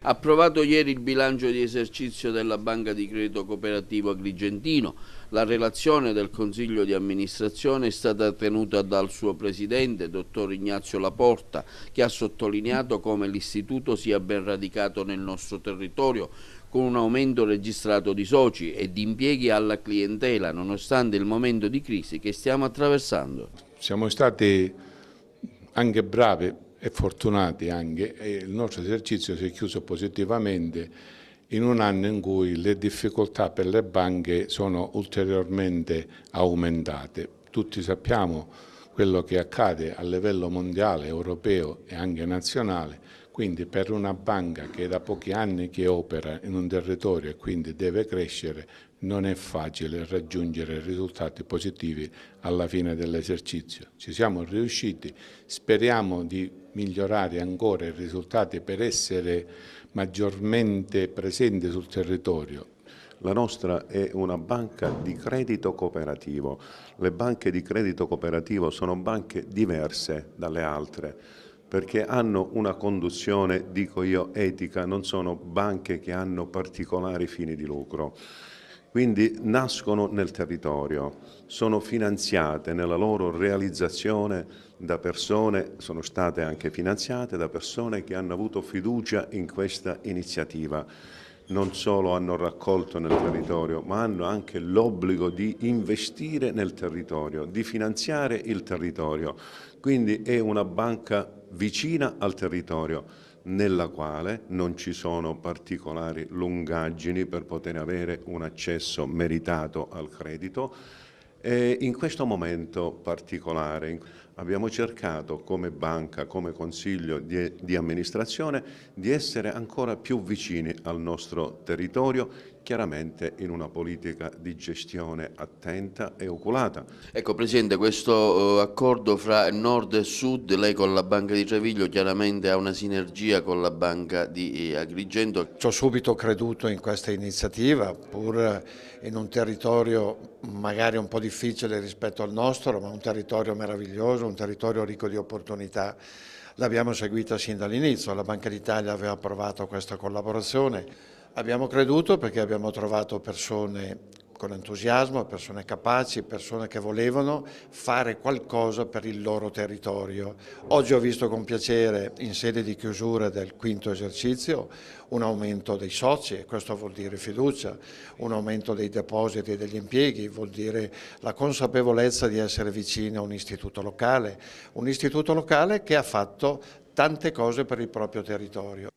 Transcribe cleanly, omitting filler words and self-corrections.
Approvato ieri il bilancio di esercizio della Banca di Credito Cooperativo Agrigentino. La relazione del Consiglio di amministrazione è stata tenuta dal suo presidente, dottor Ignazio Laporta, che ha sottolineato come l'istituto sia ben radicato nel nostro territorio, con un aumento registrato di soci e di impieghi alla clientela, nonostante il momento di crisi che stiamo attraversando. Siamo stati anche bravi e fortunati anche, e il nostro esercizio si è chiuso positivamente in un anno in cui le difficoltà per le banche sono ulteriormente aumentate. Tutti sappiamo quello che accade a livello mondiale, europeo e anche nazionale, quindi per una banca che è da pochi anni che opera in un territorio e quindi deve crescere, non è facile raggiungere risultati positivi alla fine dell'esercizio. Ci siamo riusciti, speriamo di migliorare ancora i risultati per essere maggiormente presenti sul territorio. La nostra è una banca di credito cooperativo. Le banche di credito cooperativo sono banche diverse dalle altre perché hanno una conduzione, dico io, etica, non sono banche che hanno particolari fini di lucro. Quindi nascono nel territorio, sono finanziate nella loro realizzazione da persone, sono state anche finanziate da persone che hanno avuto fiducia in questa iniziativa. Non solo hanno raccolto nel territorio, ma hanno anche l'obbligo di investire nel territorio, di finanziare il territorio. Quindi è una banca vicina al territorio, nella quale non ci sono particolari lungaggini per poter avere un accesso meritato al credito. E in questo momento particolare abbiamo cercato come banca, come consiglio di amministrazione, di essere ancora più vicini al nostro territorio, chiaramente in una politica di gestione attenta e oculata. Ecco Presidente, questo accordo fra Nord e Sud, lei con la Banca di Treviglio chiaramente ha una sinergia con la Banca di Agrigento. Ci ho subito creduto in questa iniziativa, pur in un territorio magari un po' difficile rispetto al nostro, ma un territorio meraviglioso, un territorio ricco di opportunità. L'abbiamo seguita sin dall'inizio, la Banca d'Italia aveva approvato questa collaborazione. Abbiamo creduto perché abbiamo trovato persone con entusiasmo, persone capaci, persone che volevano fare qualcosa per il loro territorio. Oggi ho visto con piacere, in sede di chiusura del quinto esercizio, un aumento dei soci, e questo vuol dire fiducia, un aumento dei depositi e degli impieghi, vuol dire la consapevolezza di essere vicini a un istituto locale che ha fatto tante cose per il proprio territorio.